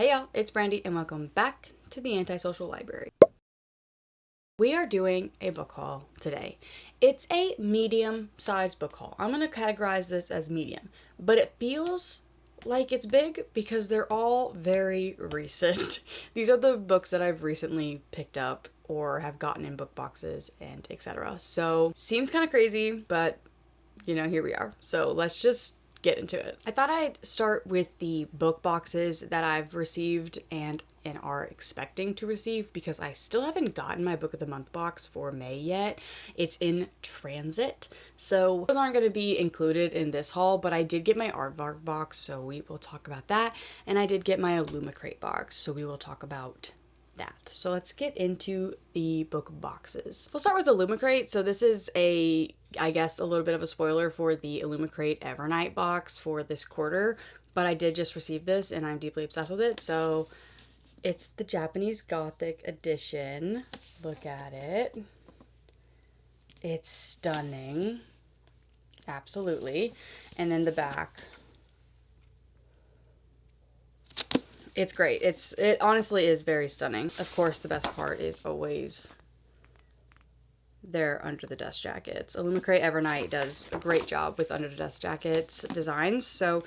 Hey y'all, it's Brandy and welcome back to the Antisocial Library. We are doing a book haul today. It's a medium-sized book haul. I'm going to categorize this as medium, but it feels like it's big because they're all very recent. These are the books that I've recently picked up or have gotten in book boxes and etc. So, seems kind of crazy, but here we are. So, let's just get into it. I thought I'd start with the book boxes that I've received and are expecting to receive because I still haven't gotten my book of the month box for May yet. It's in transit, so those aren't going to be included in this haul, but I did get my aardvark box, so we will talk about that, and I did get my Illumicrate box, so we will talk about that. So let's get into the book boxes. We'll start with Illumicrate. So this is I guess a little bit of a spoiler for the Illumicrate Evernight box for this quarter, but I did just receive this and I'm deeply obsessed with it. So it's the Japanese Gothic edition. Look at it. It's stunning. Absolutely. And then the back. It's great. It honestly is very stunning. Of course, the best part is always their under the dust jackets. Illumicrate Evernight does a great job with under the dust jackets designs. So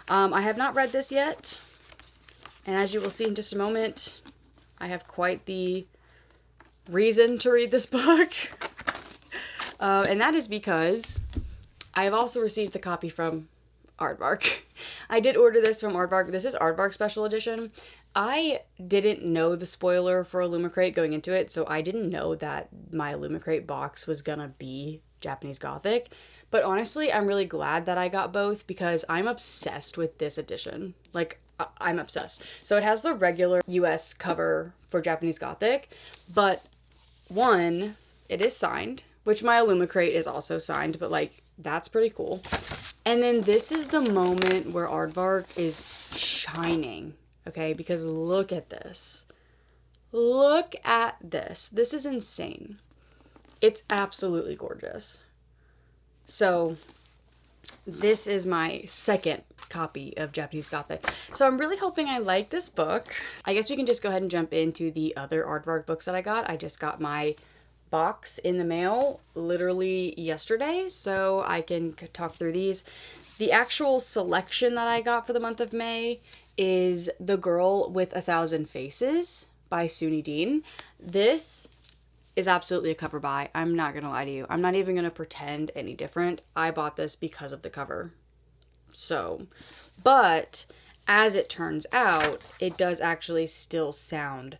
I have not read this yet. And as you will see in just a moment, I have quite the reason to read this book. And that is because I have also received the copy from Aardvark. I did order this from Aardvark. This is Aardvark Special Edition. I didn't know the spoiler for Illumicrate going into it, so I didn't know that my Illumicrate box was gonna be Japanese Gothic. But honestly, I'm really glad that I got both because I'm obsessed with this edition. Like, I'm obsessed. So it has the regular US cover for Japanese Gothic, but one, it is signed, which my Illumicrate is also signed, but like, that's pretty cool. And then this is the moment where Aardvark is shining, okay? Because look at this. Look at this. This is insane. It's absolutely gorgeous. So this is my second copy of Japanese Gothic. So I'm really hoping I like this book. I guess we can just go ahead and jump into the other Aardvark books that I got. I just got my box in the mail literally yesterday, so I can talk through these. The actual selection that I got for the month of May is The Girl with 1,000 Faces by Suni Dean. This is absolutely a cover buy. I'm not gonna lie to you. I'm not even gonna pretend any different. I bought this because of the cover. So, but as it turns out, it does actually still sound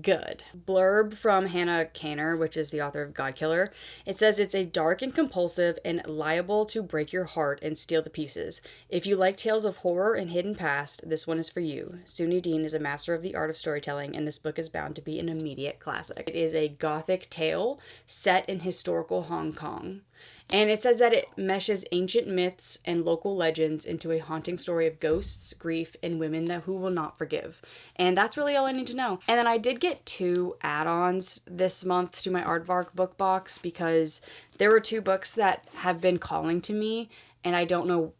good. Blurb from Hannah Kanner, which is the author of Godkiller. It says it's a dark and compulsive and liable to break your heart and steal the pieces. If you like tales of horror and hidden past, this one is for you. Suni Dean is a master of the art of storytelling, and this book is bound to be an immediate classic. It is a gothic tale set in historical Hong Kong. And it says that it meshes ancient myths and local legends into a haunting story of ghosts, grief, and women who will not forgive. And that's really all I need to know. And then I did get 2 add-ons this month to my Aardvark book box because there were 2 books that have been calling to me, and I don't know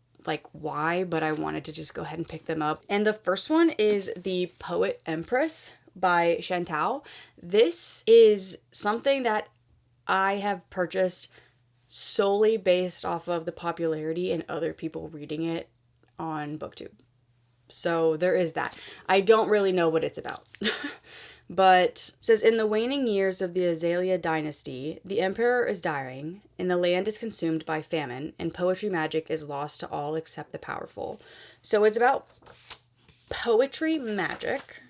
why, but I wanted to just go ahead and pick them up. And the first one is The Poet Empress by Chantal. This is something that I have purchased solely based off of the popularity and other people reading it on BookTube. So there is that. I don't really know what it's about. But it says, in the waning years of the Azalea dynasty, the emperor is dying, and the land is consumed by famine, and poetry magic is lost to all except the powerful. So it's about poetry magic.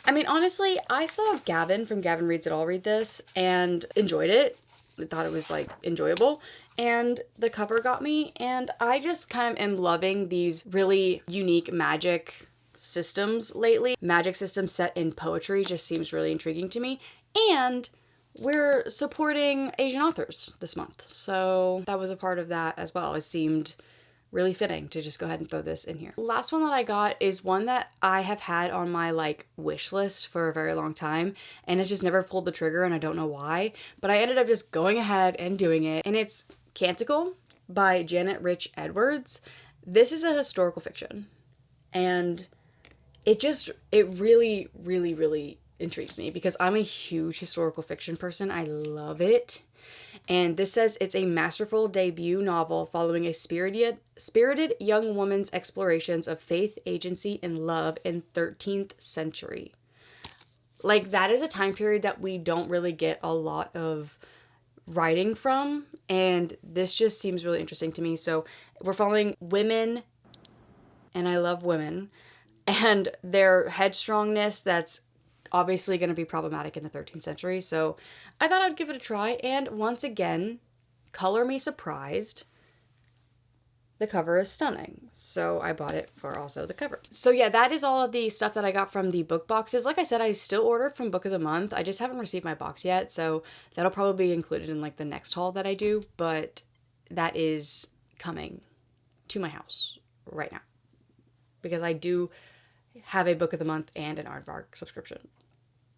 I mean, honestly, I saw Gavin from Gavin Reads It All read this and enjoyed it. I thought it was enjoyable, and the cover got me, and I just kind of am loving these really unique magic systems lately. Magic systems set in poetry just seems really intriguing to me, and we're supporting Asian authors this month, so that was a part of that as well. It seemed really fitting to just go ahead and throw this in here. Last one that I got is one that I have had on my wish list for a very long time, and it just never pulled the trigger, and I don't know why, but I ended up just going ahead and doing it, and it's Canticle by Janet Rich Edwards. This is a historical fiction, and it really, really, really intrigues me because I'm a huge historical fiction person. I love it. And this says it's a masterful debut novel following a spirited young woman's explorations of faith, agency, and love in 13th century. Like, that is a time period that we don't really get a lot of writing from, and this just seems really interesting to me. So we're following women, and I love women, and their headstrongness that's obviously going to be problematic in the 13th century. So I thought I'd give it a try, and once again, color me surprised. The cover is stunning. So I bought it for also the cover. So yeah, that is all of the stuff that I got from the book boxes. Like I said, I still order from Book of the Month. I just haven't received my box yet. So that'll probably be included in like the next haul that I do. But that is coming to my house right now. Because I do have a Book of the Month and an Aardvark subscription.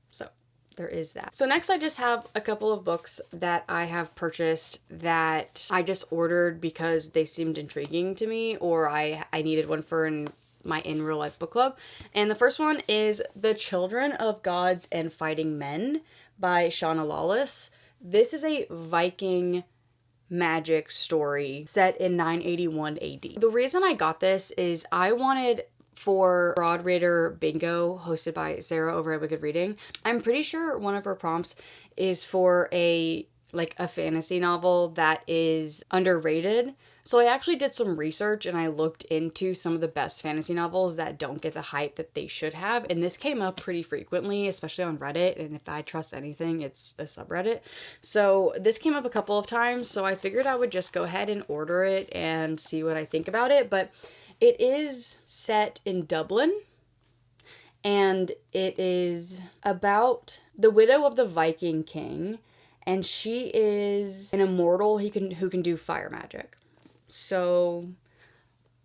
So there is that. So next I just have a couple of books that I have purchased that I just ordered because they seemed intriguing to me, or I needed one for my in real life book club. And the first one is The Children of Gods and Fighting Men by Shauna Lawless. This is a Viking magic story set in 981 AD. The reason I got this is I wanted for Broad Raider Bingo hosted by Sarah over at Wicked Reading. I'm pretty sure one of her prompts is for a fantasy novel that is underrated. So I actually did some research and I looked into some of the best fantasy novels that don't get the hype that they should have. And this came up pretty frequently, especially on Reddit. And if I trust anything, it's a subreddit. So this came up a couple of times. So I figured I would just go ahead and order it and see what I think about it. But it is set in Dublin, and it is about the widow of the Viking king, and she is an immortal who can do fire magic. So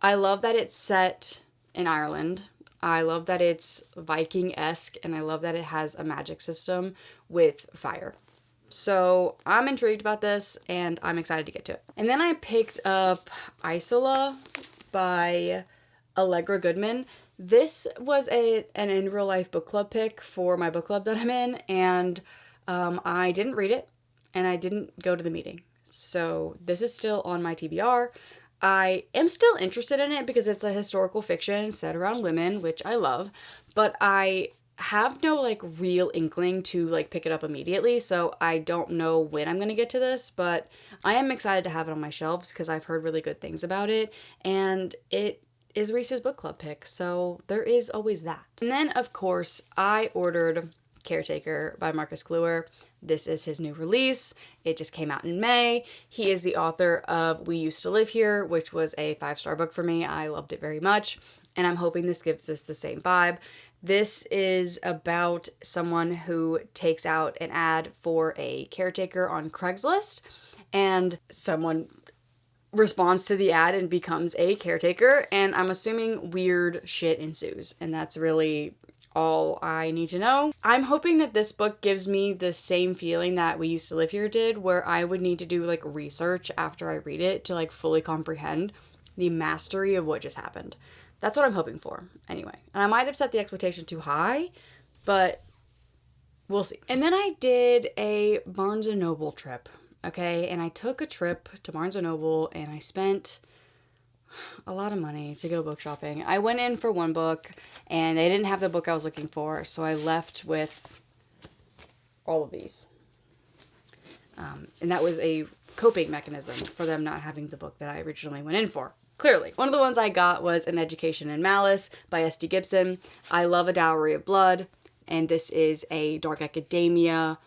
I love that it's set in Ireland. I love that it's Viking-esque, and I love that it has a magic system with fire. So I'm intrigued about this, and I'm excited to get to it. And then I picked up Isola by Allegra Goodman. This was an in real life book club pick for my book club that I'm in, and I didn't read it and I didn't go to the meeting. So this is still on my TBR. I am still interested in it because it's a historical fiction set around women, which I love, but I have no real inkling to pick it up immediately, so I don't know when I'm going to get to this, but I am excited to have it on my shelves because I've heard really good things about it, and it is Reese's book club pick, so there is always that. And then of course I ordered Caretaker by Marcus Kluwer. This is his new release. It just came out in May. He is the author of We Used to Live Here, which was a 5-star book for me. I loved it very much, and I'm hoping this gives us the same vibe. This is about someone who takes out an ad for a caretaker on Craigslist, and someone responds to the ad and becomes a caretaker, and I'm assuming weird shit ensues, and that's really all I need to know. I'm hoping that this book gives me the same feeling that We Used to Live Here did, where I would need to do research after I read it to fully comprehend the mastery of what just happened. That's what I'm hoping for, anyway. And I might have set the expectation too high, but we'll see. And then I did a Barnes & Noble trip, okay? And I took a trip to Barnes & Noble, and I spent a lot of money to go book shopping. I went in for one book, and they didn't have the book I was looking for, so I left with all of these. And that was a coping mechanism for them not having the book that I originally went in for. Clearly. One of the ones I got was An Education in Malice by S.D. Gibson. I love A Dowry of Blood, and this is a dark academia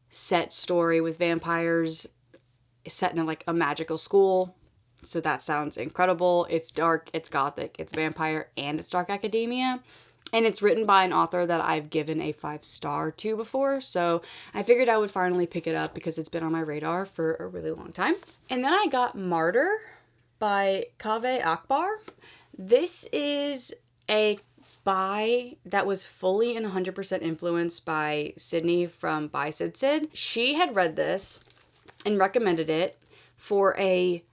set story with vampires set in a magical school. So that sounds incredible. It's dark, it's gothic, it's vampire, and it's dark academia. And it's written by an author that I've given a 5-star to before. So I figured I would finally pick it up because it's been on my radar for a really long time. And then I got Martyr by Kaveh Akbar. This is a buy that was fully and 100% influenced by Sydney from By Sid Sid. She had read this and recommended it for a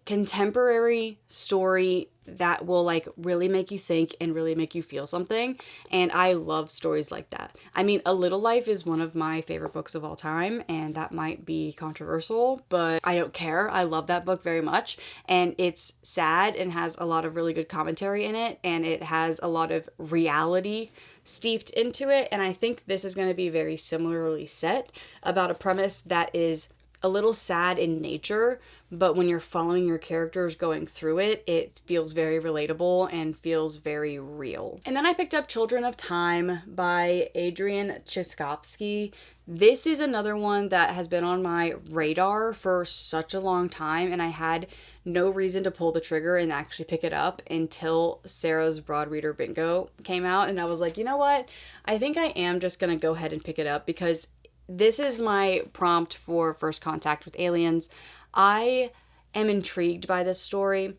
contemporary story that will like really make you think and really make you feel something. And I love stories like that. I mean, A Little Life is one of my favorite books of all time, and that might be controversial, but I don't care. I love that book very much. And it's sad and has a lot of really good commentary in it, and it has a lot of reality steeped into it. And I think this is going to be very similarly set about a premise that is a little sad in nature, but when you're following your characters going through it, it feels very relatable and feels very real. And then I picked up Children of Time by Adrian Tchaikovsky. This is another one that has been on my radar for such a long time, and I had no reason to pull the trigger and actually pick it up until Sarah's Broad Reader Bingo came out, and I was like, you know what? I think I am just gonna go ahead and pick it up because this is my prompt for First Contact with Aliens. I am intrigued by this story.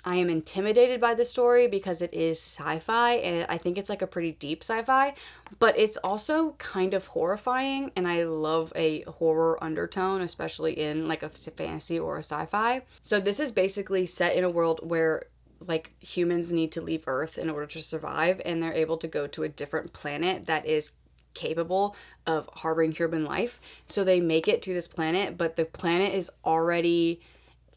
I am intimidated by the story because it is sci-fi, and I think it's like a pretty deep sci-fi, but it's also kind of horrifying, and I love a horror undertone, especially in like a fantasy or a sci-fi. So this is basically set in a world where like humans need to leave Earth in order to survive, and they're able to go to a different planet that is capable of harboring human life. So they make it to this planet, but the planet is already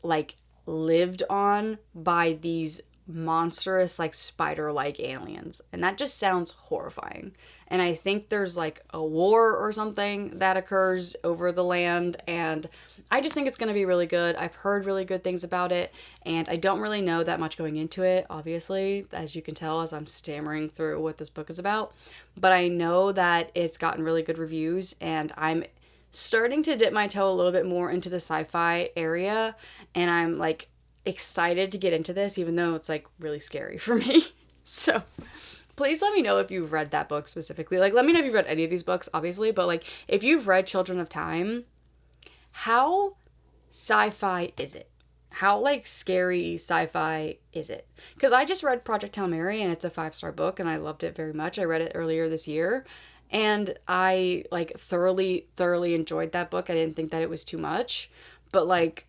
like lived on by these monstrous like spider-like aliens, and that just sounds horrifying. And I think there's like a war or something that occurs over the land, and I just think it's going to be really good. I've heard really good things about it, and I don't really know that much going into it, obviously, as you can tell as I'm stammering through what this book is about, but I know that it's gotten really good reviews, and I'm starting to dip my toe a little bit more into the sci-fi area, and I'm like excited to get into this, even though it's like really scary for me. So please let me know if you've read that book specifically. Like, let me know if you've read any of these books, obviously, but like if you've read Children of Time, how sci-fi is it? How like scary sci-fi is it? Because I just read Project Hail Mary, and it's a 5-star book, and I loved it very much. I read it earlier this year, and I like thoroughly enjoyed that book. I didn't think that it was too much, but like,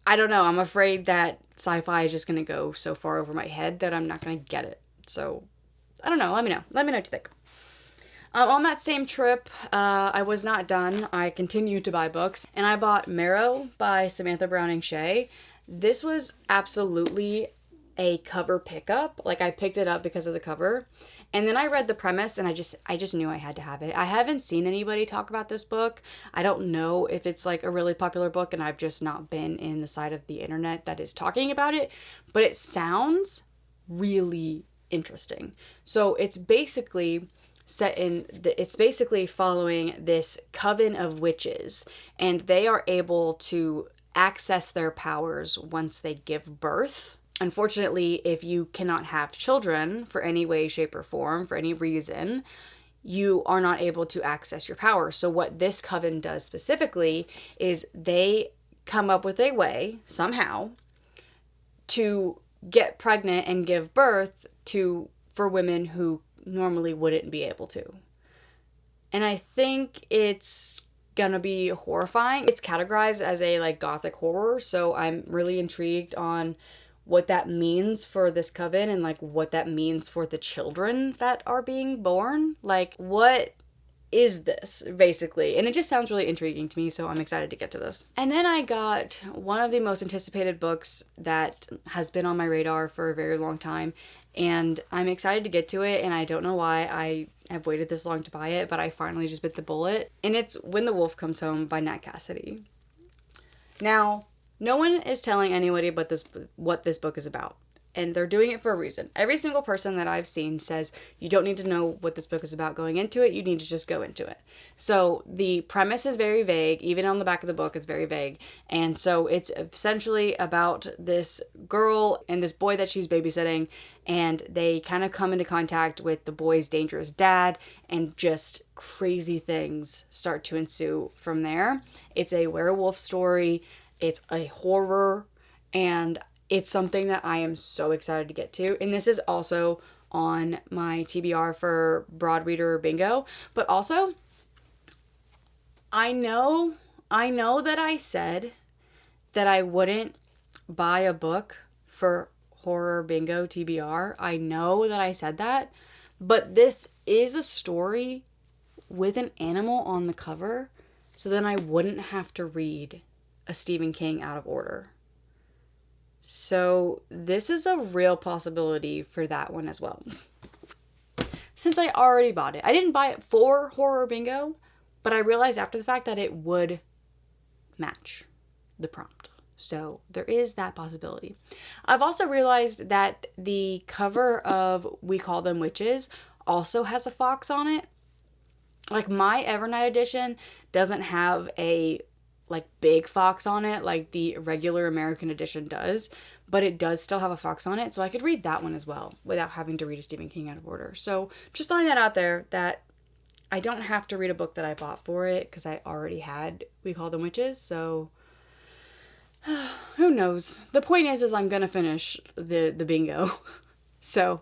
I don't know. I'm afraid that sci-fi is just going to go so far over my head that I'm not going to get it. So I don't know. Let me know. Let me know what you think. On that same trip, I was not done. I continued to buy books, and I bought Marrow by Samantha Browning Shea. This was absolutely a cover pickup. Like, I picked it up because of the cover. And then I read the premise, and I just knew I had to have it. I haven't seen anybody talk about this book. I don't know if it's like a really popular book, and I've just not been in the side of the internet that is talking about it, but it sounds really interesting. So it's basically it's basically following this coven of witches, and they are able to access their powers once they give birth. Unfortunately, if you cannot have children for any way, shape, or form, for any reason, you are not able to access your power. So what this coven does specifically is they come up with a way, somehow, to get pregnant and give birth for women who normally wouldn't be able to. And I think it's gonna be horrifying. It's categorized as a like gothic horror, so I'm really intrigued on what that means for this coven and like what that means for the children that are being born. Like, what is this basically? And it just sounds really intriguing to me, so I'm excited to get to this. And then I got one of the most anticipated books that has been on my radar for a very long time, and I'm excited to get to it, and I don't know why I have waited this long to buy it, but I finally just bit the bullet. And it's When the Wolf Comes Home by Nat Cassidy. Now, no one is telling anybody but what this book is about, and they're doing it for a reason. Every single person that I've seen says you don't need to know what this book is about going into it, you need to just go into it. So the premise is very vague, even on the back of the book it's very vague, and so it's essentially about this girl and this boy that she's babysitting, and they kind of come into contact with the boy's dangerous dad, and just crazy things start to ensue from there. It's a werewolf story. It's a horror, and it's something that I am so excited to get to. And this is also on my TBR for Broad Reader Bingo. But also, I know that I said that I wouldn't buy a book for horror bingo TBR. I know that I said that, but this is a story with an animal on the cover, so then I wouldn't have to read a Stephen King out of order. So this is a real possibility for that one as well. Since I already bought it. I didn't buy it for horror bingo, but I realized after the fact that it would match the prompt. So there is that possibility. I've also realized that the cover of We Call Them Witches also has a fox on it. Like my Evernight edition doesn't have a like big fox on it like the regular American edition does, but it does still have a fox on it, so I could read that one as well without having to read a Stephen King out of order. So just throwing that out there, that I don't have to read a book that I bought for it because I already had We Call Them Witches, so who knows. The point is I'm gonna finish the bingo. So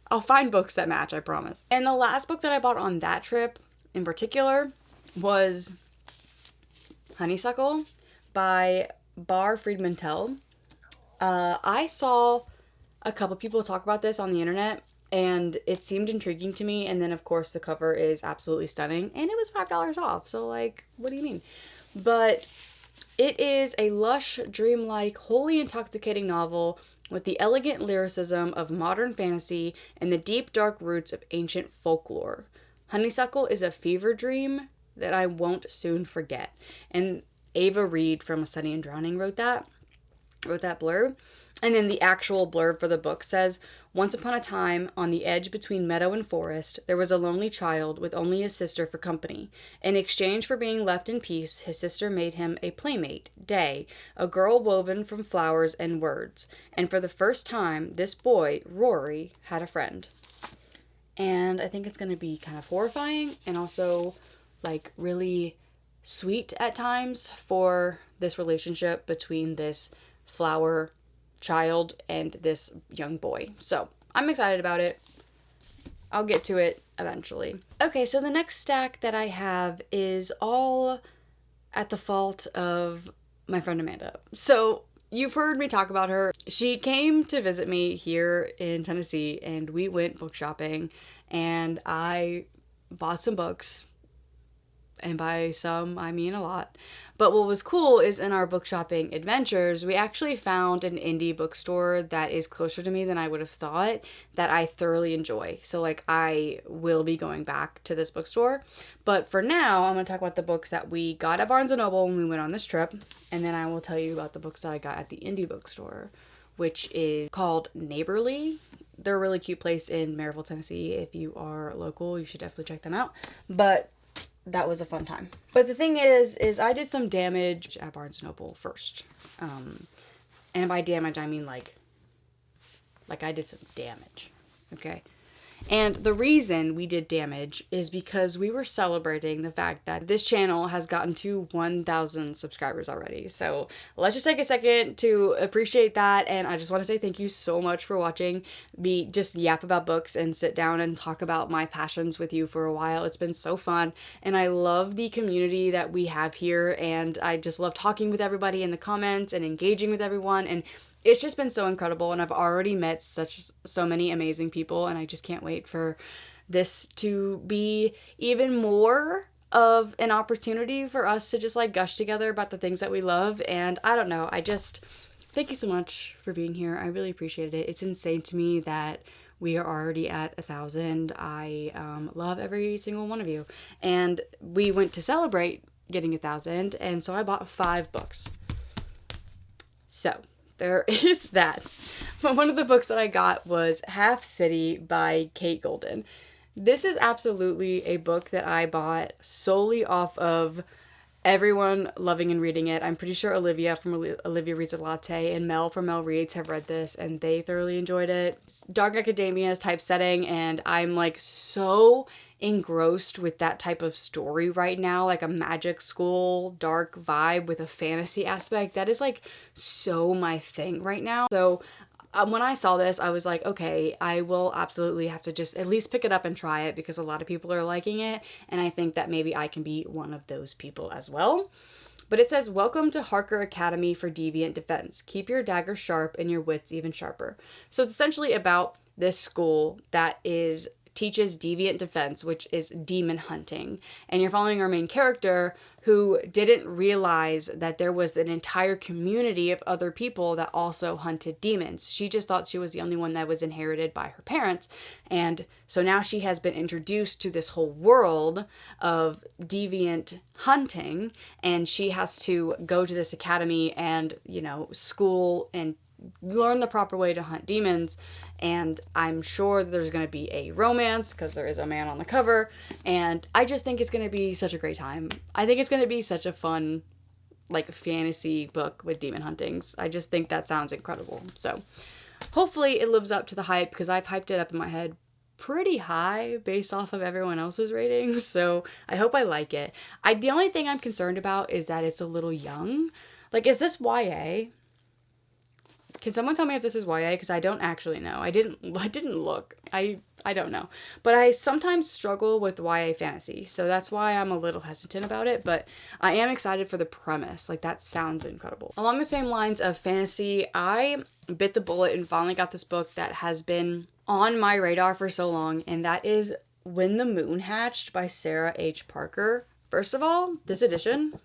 I'll find books that match, I promise. And the last book that I bought on that trip in particular was Honeysuckle by Bar Friedman Tell. I saw a couple people talk about this on the internet and it seemed intriguing to me, and then of course the cover is absolutely stunning and it was $5 off, so like, what do you mean? But it is a lush, dreamlike, wholly intoxicating novel with the elegant lyricism of modern fantasy and the deep dark roots of ancient folklore. Honeysuckle is a fever dream that I won't soon forget. And Ava Reed from A Study in Drowning wrote that blurb. And then the actual blurb for the book says, once upon a time, on the edge between meadow and forest, there was a lonely child with only his sister for company. In exchange for being left in peace, his sister made him a playmate, Day, a girl woven from flowers and words. And for the first time, this boy, Rory, had a friend. And I think it's going to be kind of horrifying and also like really sweet at times for this relationship between this flower child and this young boy. So I'm excited about it. I'll get to it eventually. Okay, so the next stack that I have is all at the fault of my friend Amanda. So you've heard me talk about her. She came to visit me here in Tennessee and we went book shopping and I bought some books. And by some, I mean a lot. But what was cool is in our book shopping adventures, we actually found an indie bookstore that is closer to me than I would have thought that I thoroughly enjoy. So like I will be going back to this bookstore. But for now, I'm going to talk about the books that we got at Barnes & Noble when we went on this trip. And then I will tell you about the books that I got at the indie bookstore, which is called Neighborly. They're a really cute place in Maryville, Tennessee. If you are local, you should definitely check them out. But that was a fun time. But the thing is I did some damage at Barnes & Noble first. And by damage, I mean like I did some damage. Okay? And the reason we did damage is because we were celebrating the fact that this channel has gotten to 1,000 subscribers already. So let's just take a second to appreciate that. And I just want to say thank you so much for watching me just yap about books and sit down and talk about my passions with you for a while. It's been so fun. And I love the community that we have here. And I just love talking with everybody in the comments and engaging with everyone. And it's just been so incredible, and I've already met so many amazing people, and I just can't wait for this to be even more of an opportunity for us to just like gush together about the things that we love. And I don't know, I just thank you so much for being here. I really appreciated it. It's insane to me that we are already at 1,000. I love every single one of you, and we went to celebrate getting 1,000, and so I bought 5 books. So there is that. But one of the books that I got was Half City by Kate Golden. This is absolutely a book that I bought solely off of everyone loving and reading it. I'm pretty sure Olivia from Olivia Reads a Latte and Mel from Mel Reads have read this and they thoroughly enjoyed it. It's dark academia type setting, and I'm like so engrossed with that type of story right now, like a magic school dark vibe with a fantasy aspect. That is like so my thing right now. So when I saw this, I was like, okay, I will absolutely have to just at least pick it up and try it because a lot of people are liking it, and I think that maybe I can be one of those people as well. But it says, "Welcome to Harker Academy for Deviant Defense. Keep your dagger sharp and your wits even sharper." So it's essentially about this school that teaches deviant defense, which is demon hunting. And you're following our main character who didn't realize that there was an entire community of other people that also hunted demons. She just thought she was the only one that was inherited by her parents. And so now she has been introduced to this whole world of deviant hunting, and she has to go to this academy and, school and learn the proper way to hunt demons. And I'm sure that there's going to be a romance because there is a man on the cover, and I just think it's going to be such a great time. I think it's going to be such a fun fantasy book with demon huntings. I just think that sounds incredible. So hopefully it lives up to the hype, because I've hyped it up in my head pretty high based off of everyone else's ratings, so I hope I like it. The only thing I'm concerned about is that it's a little young. Is this YA? Can someone tell me if this is YA? Because I don't actually know. I didn't look. I don't know. But I sometimes struggle with YA fantasy, so that's why I'm a little hesitant about it, but I am excited for the premise. That sounds incredible. Along the same lines of fantasy, I bit the bullet and finally got this book that has been on my radar for so long, and that is When the Moon Hatched by Sarah H. Parker. First of all, this edition,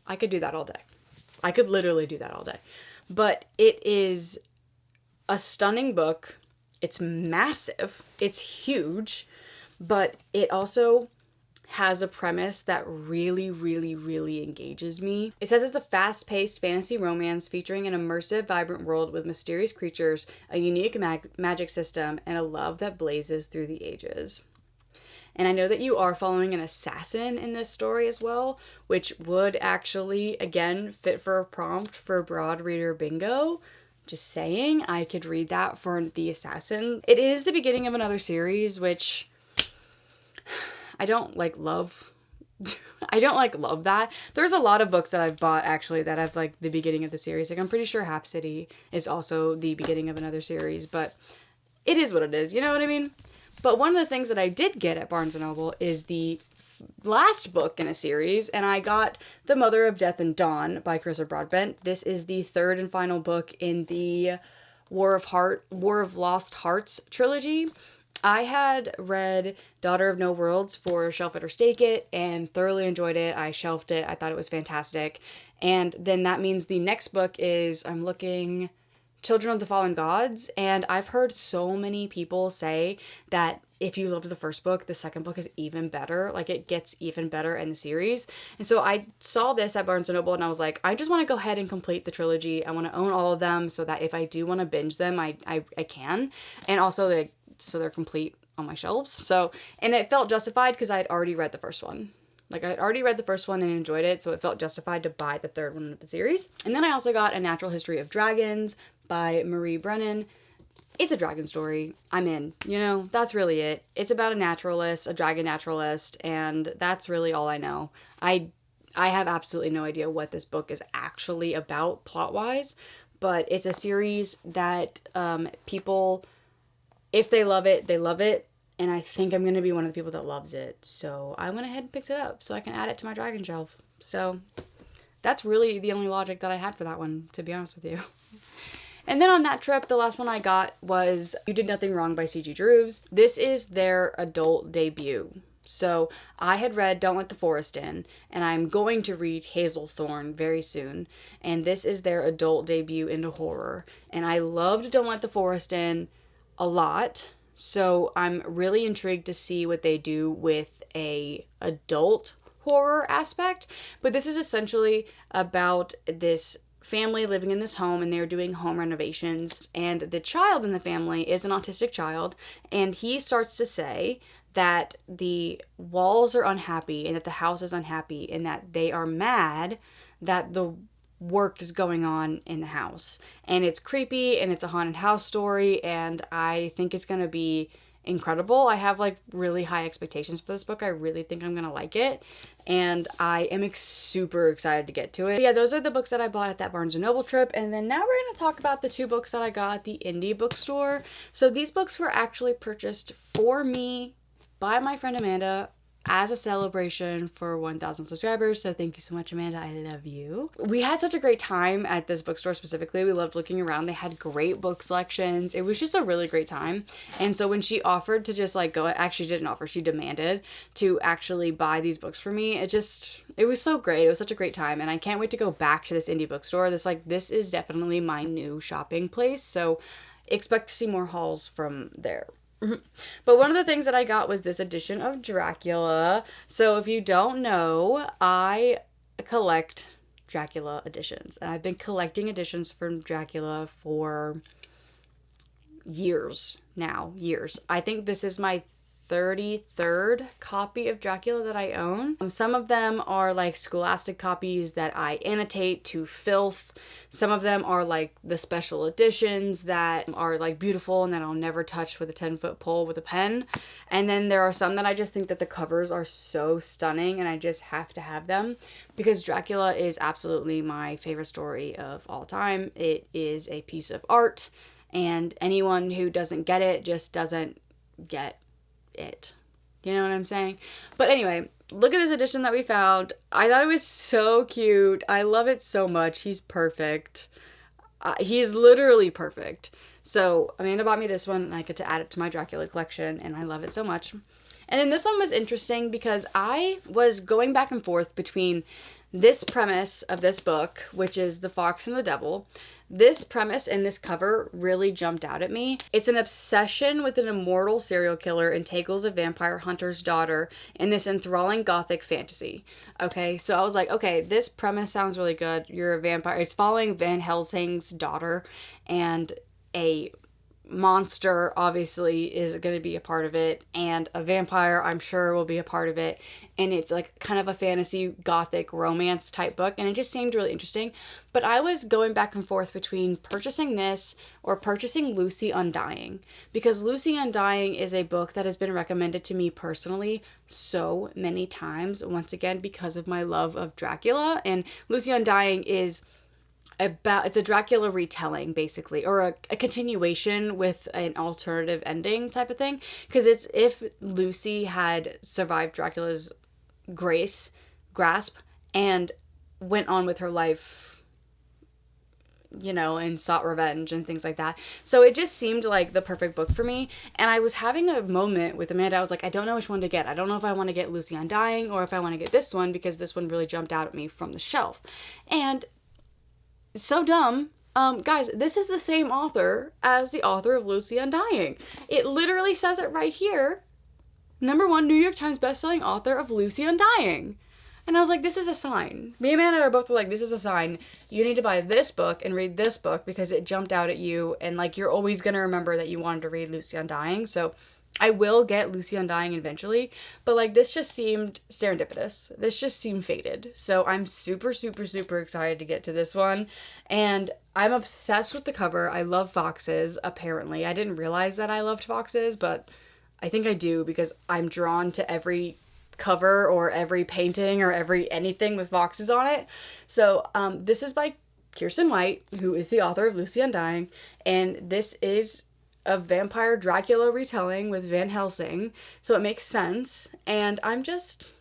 I could do that all day. I could literally do that all day. But it is a stunning book. It's massive. It's huge. But it also has a premise that really, really, really engages me. It says it's a fast-paced fantasy romance featuring an immersive, vibrant world with mysterious creatures, a unique magic system, and a love that blazes through the ages. And I know that you are following an assassin in this story as well, which would actually, again, fit for a prompt for broad reader bingo. Just saying, I could read that for the assassin. It is the beginning of another series, which I don't love. I don't love that. There's a lot of books that I've bought actually that have the beginning of the series. I'm pretty sure Half City is also the beginning of another series, but it is what it is. You know what I mean? But one of the things that I did get at Barnes & Noble is the last book in a series, and I got The Mother of Death and Dawn by Carissa Broadbent. This is the third and final book in the War of Lost Hearts trilogy. I had read Daughter of No Worlds for Shelf It or Stake It and thoroughly enjoyed it. I shelved it. I thought it was fantastic. And then that means the next book is, I'm looking, Children of the Fallen Gods, and I've heard so many people say that if you loved the first book, the second book is even better. It gets even better in the series. And so I saw this at Barnes & Noble and I was like, I just want to go ahead and complete the trilogy. I want to own all of them so that if I do want to binge them, I can. And also so they're complete on my shelves. So, and it felt justified because I had already read the first one. I had already read the first one and enjoyed it, so it felt justified to buy the third one of the series. And then I also got A Natural History of Dragons by Marie Brennan. It's a dragon story. I'm in. That's really it. It's about a dragon naturalist, and that's really all I know. I have absolutely no idea what this book is actually about plot-wise, but it's a series that people, if they love it, they love it. And I think I'm going to be one of the people that loves it. So I went ahead and picked it up so I can add it to my dragon shelf. So that's really the only logic that I had for that one, to be honest with you. And then on that trip, the last one I got was You Did Nothing Wrong by C.G. Drews. This is their adult debut. So I had read Don't Let the Forest In, and I'm going to read Hazelthorn very soon. And this is their adult debut into horror. And I loved Don't Let the Forest In a lot. So I'm really intrigued to see what they do with a adult horror aspect. But this is essentially about this family living in this home, and they're doing home renovations, and the child in the family is an autistic child, and he starts to say that the walls are unhappy and that the house is unhappy and that they are mad that the work is going on in the house. And it's creepy and it's a haunted house story, and I think it's gonna be incredible. I have really high expectations for this book. I really think I'm gonna like it, and I am super excited to get to it. But yeah, those are the books that I bought at that Barnes & Noble trip, and then now we're gonna talk about the two books that I got at the indie bookstore. So these books were actually purchased for me by my friend Amanda as a celebration for 1,000 subscribers. So thank you so much, Amanda. I love you. We had such a great time at this bookstore specifically. We loved looking around. They had great book selections. It was just a really great time. And so when she offered to just like go, actually didn't offer, she demanded to actually buy these books for me. It was so great. It was such a great time. And I can't wait to go back to this indie bookstore. This is definitely my new shopping place. So expect to see more hauls from there. But one of the things that I got was this edition of Dracula. So if you don't know, I collect Dracula editions. And I've been collecting editions from Dracula for years now. Years. I think this is my 33rd copy of Dracula that I own. Some of them are like scholastic copies that I annotate to filth. Some of them are like the special editions that are like beautiful and that I'll never touch with a 10-foot pole with a pen. And then there are some that I just think that the covers are so stunning and I just have to have them because Dracula is absolutely my favorite story of all time. It is a piece of art and anyone who doesn't get it just doesn't get it. You know what I'm saying? But anyway, look at this edition that we found. I thought it was so cute. I love it so much. He's perfect. He's literally perfect. So Amanda bought me this one and I get to add it to my Dracula collection and I love it so much. And then this one was interesting because I was going back and forth between this premise of this book, which is The Fox and the Devil. This premise and this cover really jumped out at me. It's an obsession with an immortal serial killer and tackles a vampire hunter's daughter in this enthralling gothic fantasy. Okay, so I was like, okay, this premise sounds really good. You're a vampire. It's following Van Helsing's daughter, and a monster obviously is going to be a part of it, and a vampire I'm sure will be a part of it, and it's like kind of a fantasy gothic romance type book, and it just seemed really interesting. But I was going back and forth between purchasing this or purchasing Lucy Undying, because Lucy Undying is a book that has been recommended to me personally so many times, once again because of my love of Dracula. And Lucy Undying is it's a Dracula retelling basically, or a continuation with an alternative ending type of thing, because it's if Lucy had survived Dracula's grasp and went on with her life, you know, and sought revenge and things like that. So it just seemed like the perfect book for me. And I was having a moment with Amanda. I was like, I don't know which one to get. I don't know if I want to get Lucy Undying or if I want to get this one, because this one really jumped out at me from the shelf. And so dumb. Guys, this is the same author as the author of Lucy Undying. It literally says it right here. #1 New York Times bestselling author of Lucy Undying. And I was like, this is a sign. Me and Amanda are both like, this is a sign. You need to buy this book and read this book because it jumped out at you. And like, you're always going to remember that you wanted to read Lucy Undying. So I will get Lucy Undying eventually, but like this just seemed serendipitous. This just seemed fated. So I'm super, super, super excited to get to this one. And I'm obsessed with the cover. I love foxes, apparently. I didn't realize that I loved foxes, but I think I do because I'm drawn to every cover or every painting or every anything with foxes on it. So this is by Kiersten White, who is the author of Lucy Undying, and this is a vampire Dracula retelling with Van Helsing, so it makes sense, and I'm just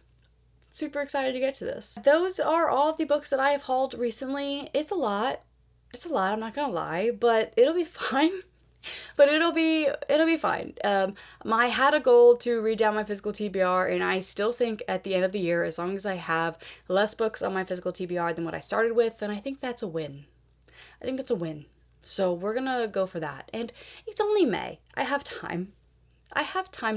super excited to get to this. Those are all of the books that I have hauled recently. It's a lot, I'm not gonna lie, but it'll be fine. It'll be fine. I had a goal to read down my physical TBR, and I still think at the end of the year, as long as I have less books on my physical TBR than what I started with, then I think that's a win. So we're gonna go for that. And it's only May. I have time.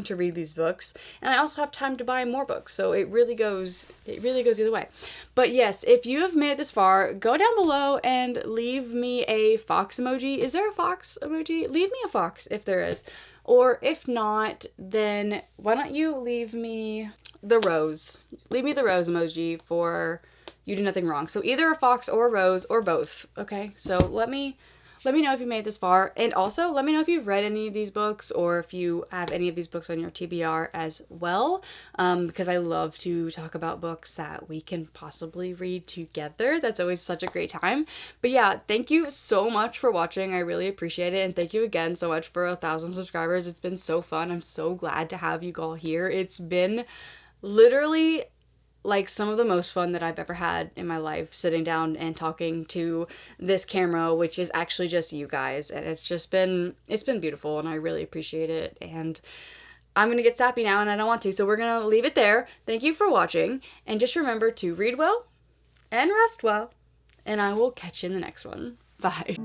To read these books, and I also have time to buy more books. So it really goes either way. But yes, if you have made it this far, go down below and leave me a fox emoji. Is there a fox emoji? Leave me a fox if there is. Or if not, then why don't you leave me the rose? Leave me the rose emoji for you do nothing wrong. So either a fox or a rose or both. Okay, so let me know if you made this far, and also let me know if you've read any of these books or if you have any of these books on your TBR as well, because I love to talk about books that we can possibly read together. That's always such a great time. But yeah, thank you so much for watching. I really appreciate it, and thank you again so much for 1,000 subscribers. It's been so fun. I'm so glad to have you all here. It's been literally like some of the most fun that I've ever had in my life, sitting down and talking to this camera, which is actually just you guys. And it's been beautiful, and I really appreciate it. And I'm going to get sappy now, and I don't want to, so we're going to leave it there. Thank you for watching, and just remember to read well and rest well, and I will catch you in the next one. Bye.